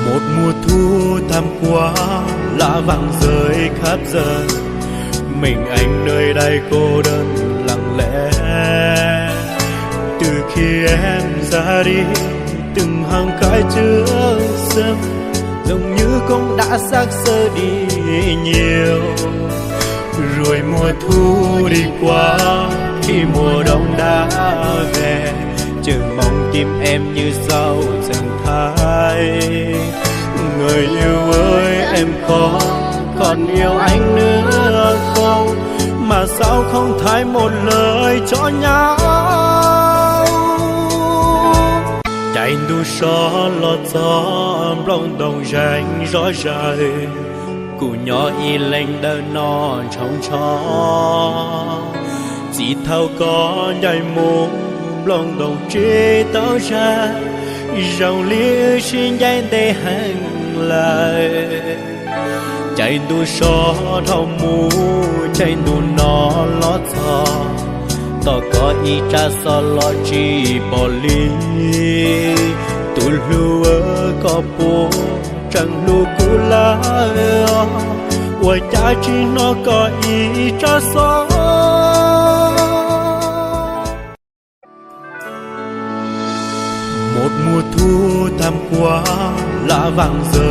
Một mùa thu thăm qua, lá vàng rơi khắp giờ, mình anh nơi đây cô đơn lặng lẽ. Từ khi em ra đi, từng hàng cái chứa sớm giống như cũng đã xác xơ đi nhiều. Rồi mùa thu đi qua, khi mùa đông đã về, chờ mong tim em như sao chẳng thay. Người yêu ơi, em còn yêu anh nữa không? Mà sao không thay một lời cho nhau? Chạy đu xó lọt gió lòng đồng rành rõ ràng, cụ nhỏ y lên đỡ nó trong chó. Chỉ thâu có nhảy mũ lòng đồng trí tao ra, dòng lia xin dành để hành lại. Chạy đu xó thâu mũ, chạy đu nó lót gió, tao có ý cha so lo chi bỏ ly. Tu lúa có bố chẳng lu cũ lá, ôi cha chi nó có ý cha so. Một mùa thu thăm qua, lá vàng rơi